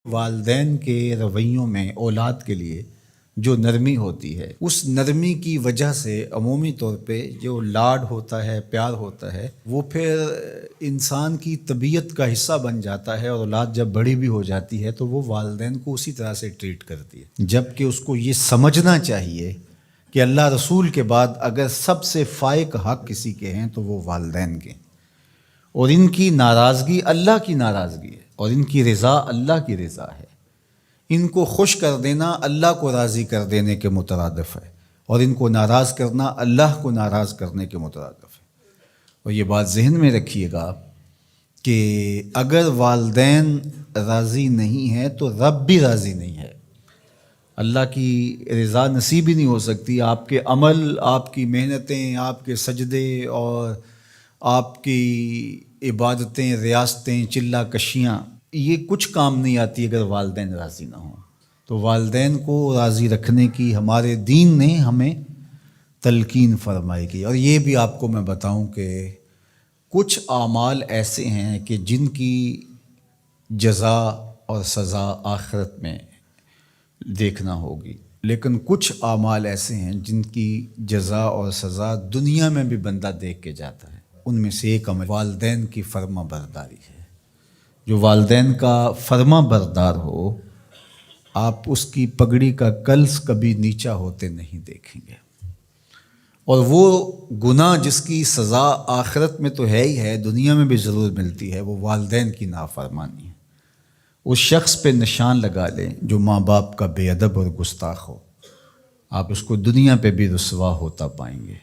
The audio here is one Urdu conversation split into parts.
والدین کے رویوں میں اولاد کے لیے جو نرمی ہوتی ہے، اس نرمی کی وجہ سے عمومی طور پہ جو لاڈ ہوتا ہے، پیار ہوتا ہے، وہ پھر انسان کی طبیعت کا حصہ بن جاتا ہے، اور اولاد جب بڑی بھی ہو جاتی ہے تو وہ والدین کو اسی طرح سے ٹریٹ کرتی ہے، جبکہ اس کو یہ سمجھنا چاہیے کہ اللہ رسول کے بعد اگر سب سے فائق حق کسی کے ہیں تو وہ والدین کے ہیں، اور ان کی ناراضگی اللہ کی ناراضگی ہے، اور ان کی رضا اللہ کی رضا ہے۔ ان کو خوش کر دینا اللہ کو راضی کر دینے کے مترادف ہے، اور ان کو ناراض کرنا اللہ کو ناراض کرنے کے مترادف ہے۔ اور یہ بات ذہن میں رکھیے گا کہ اگر والدین راضی نہیں ہیں تو رب بھی راضی نہیں ہے۔ اللہ کی رضا نصیب ہی نہیں ہو سکتی۔ آپ کے عمل، آپ کی محنتیں، آپ کے سجدے اور آپ کی عبادتیں، ریاستیں، چلہ کشیاں، یہ کچھ کام نہیں آتی اگر والدین راضی نہ ہوں۔ تو والدین کو راضی رکھنے کی ہمارے دین نے ہمیں تلقین فرمائی کی۔ اور یہ بھی آپ کو میں بتاؤں کہ کچھ اعمال ایسے ہیں کہ جن کی جزا اور سزا آخرت میں دیکھنا ہوگی، لیکن کچھ اعمال ایسے ہیں جن کی جزا اور سزا دنیا میں بھی بندہ دیکھ کے جاتا ہے۔ ان میں سے ایک عمل والدین کی فرما برداری ہے۔ جو والدین کا فرما بردار ہو، آپ اس کی پگڑی کا کلس کبھی نیچا ہوتے نہیں دیکھیں گے۔ اور وہ گناہ جس کی سزا آخرت میں تو ہے ہی ہے، دنیا میں بھی ضرور ملتی ہے، وہ والدین کی نافرمانی ہے۔ اس شخص پہ نشان لگا لیں جو ماں باپ کا بے ادب اور گستاخ ہو، آپ اس کو دنیا پہ بھی رسوا ہوتا پائیں گے،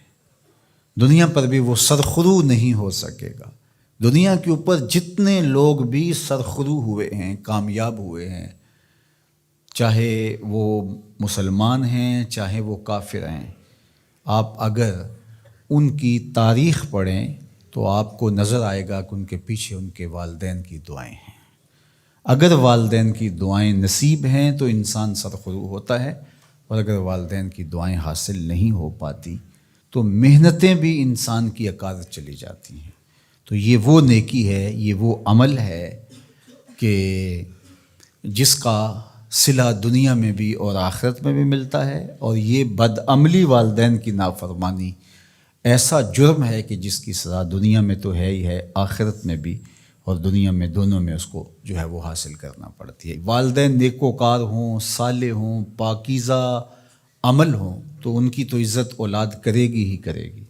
دنیا پر بھی وہ سرخرو نہیں ہو سکے گا۔ دنیا کے اوپر جتنے لوگ بھی سرخرو ہوئے ہیں، کامیاب ہوئے ہیں، چاہے وہ مسلمان ہیں چاہے وہ کافر ہیں، آپ اگر ان کی تاریخ پڑھیں تو آپ کو نظر آئے گا کہ ان کے پیچھے ان کے والدین کی دعائیں ہیں۔ اگر والدین کی دعائیں نصیب ہیں تو انسان سرخرو ہوتا ہے، اور اگر والدین کی دعائیں حاصل نہیں ہو پاتی تو محنتیں بھی انسان کی عکاس چلی جاتی ہیں۔ تو یہ وہ نیکی ہے، یہ وہ عمل ہے کہ جس کا صلہ دنیا میں بھی اور آخرت میں بھی ملتا ہے، اور یہ بدعملی والدین کی نافرمانی ایسا جرم ہے کہ جس کی سزا دنیا میں تو ہے ہی ہے، آخرت میں بھی، اور دنیا میں دونوں میں اس کو جو ہے وہ حاصل کرنا پڑتی ہے۔ والدین نیکوکار ہوں، صالح ہوں، پاکیزہ عمل ہوں تو ان کی تو عزت اولاد کرے گی ہی کرے گی۔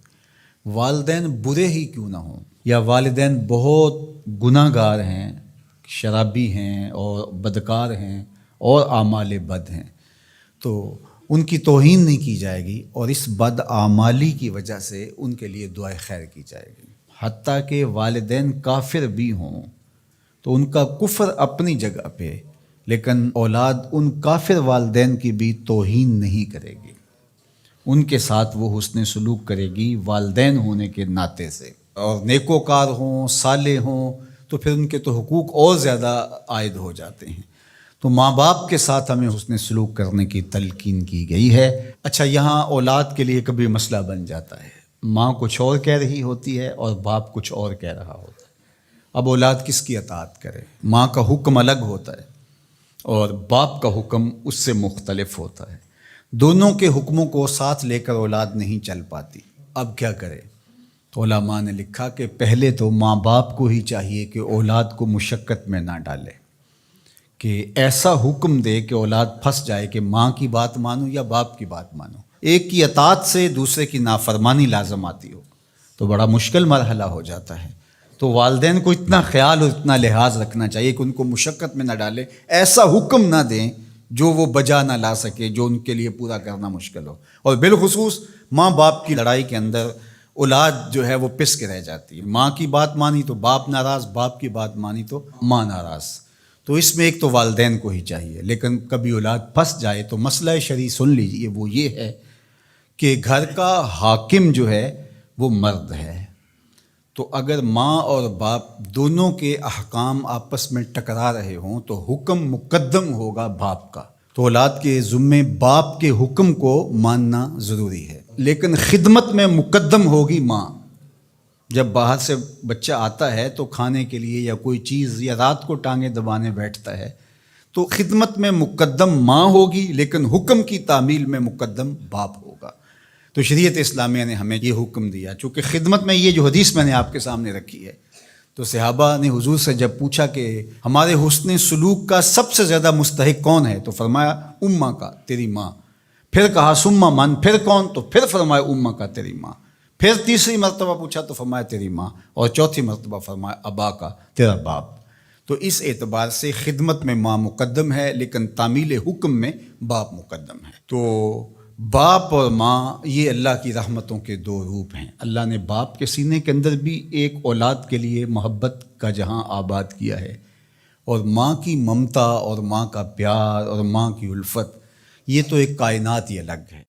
والدین برے ہی کیوں نہ ہوں، یا والدین بہت گناہ گار ہیں، شرابی ہیں اور بدکار ہیں اور اعمال بد ہیں، تو ان کی توہین نہیں کی جائے گی، اور اس بد اعمالی کی وجہ سے ان کے لیے دعائے خیر کی جائے گی۔ حتیٰ کہ والدین کافر بھی ہوں تو ان کا کفر اپنی جگہ پہ، لیکن اولاد ان کافر والدین کی بھی توہین نہیں کرے گی، ان کے ساتھ وہ حسن سلوک کرے گی والدین ہونے کے ناطے سے۔ اور نیکوکار ہوں، صالح ہوں تو پھر ان کے تو حقوق اور زیادہ عائد ہو جاتے ہیں۔ تو ماں باپ کے ساتھ ہمیں حسن سلوک کرنے کی تلقین کی گئی ہے۔ اچھا، یہاں اولاد کے لیے کبھی مسئلہ بن جاتا ہے، ماں کچھ اور کہہ رہی ہوتی ہے اور باپ کچھ اور کہہ رہا ہوتا ہے۔ اب اولاد کس کی اطاعت کرے؟ ماں کا حکم الگ ہوتا ہے اور باپ کا حکم اس سے مختلف ہوتا ہے۔ دونوں کے حکموں کو ساتھ لے کر اولاد نہیں چل پاتی۔ اب کیا کرے؟ تو علماء نے لکھا کہ پہلے تو ماں باپ کو ہی چاہیے کہ اولاد کو مشقت میں نہ ڈالے، کہ ایسا حکم دے کہ اولاد پھنس جائے کہ ماں کی بات مانو یا باپ کی بات مانو۔ ایک کی اطاعت سے دوسرے کی نافرمانی لازم آتی ہو تو بڑا مشکل مرحلہ ہو جاتا ہے۔ تو والدین کو اتنا خیال اور اتنا لحاظ رکھنا چاہیے کہ ان کو مشقت میں نہ ڈالے، ایسا حکم نہ دیں جو وہ بجا نہ لا سکے، جو ان کے لیے پورا کرنا مشکل ہو۔ اور بالخصوص ماں باپ کی لڑائی کے اندر اولاد جو ہے وہ پس کے رہ جاتی ہے، ماں کی بات مانی تو باپ ناراض، باپ کی بات مانی تو ماں ناراض۔ تو اس میں ایک تو والدین کو ہی چاہیے، لیکن کبھی اولاد پھنس جائے تو مسئلہ شرعی سن لیجئے، وہ یہ ہے کہ گھر کا حاکم جو ہے وہ مرد ہے۔ تو اگر ماں اور باپ دونوں کے احکام آپس میں ٹکرا رہے ہوں تو حکم مقدم ہوگا باپ کا، تو اولاد کے ذمے باپ کے حکم کو ماننا ضروری ہے، لیکن خدمت میں مقدم ہوگی ماں۔ جب باہر سے بچہ آتا ہے تو کھانے کے لیے یا کوئی چیز، یا رات کو ٹانگیں دبانے بیٹھتا ہے تو خدمت میں مقدم ماں ہوگی لیکن حکم کی تعمیل میں مقدم باپ ہوگا۔ تو شریعت اسلامیہ نے ہمیں یہ حکم دیا، چونکہ خدمت میں یہ جو حدیث میں نے آپ کے سامنے رکھی ہے، تو صحابہ نے حضور سے جب پوچھا کہ ہمارے حسن سلوک کا سب سے زیادہ مستحق کون ہے، تو فرمایا اماں کا، تیری ماں۔ پھر کہا سما من، پھر کون؟ تو پھر فرمایا اماں کا، تیری ماں۔ پھر تیسری مرتبہ پوچھا تو فرمایا تیری ماں، اور چوتھی مرتبہ فرمایا ابا کا، تیرا باپ۔ تو اس اعتبار سے خدمت میں ماں مقدم ہے لیکن تعمیل حکم میں باپ مقدم ہے۔ تو باپ اور ماں یہ اللہ کی رحمتوں کے دو روپ ہیں۔ اللہ نے باپ کے سینے کے اندر بھی ایک اولاد کے لیے محبت کا جہاں آباد کیا ہے، اور ماں کی ممتا اور ماں کا پیار اور ماں کی الفت، یہ تو ایک کائنات ہی الگ ہے۔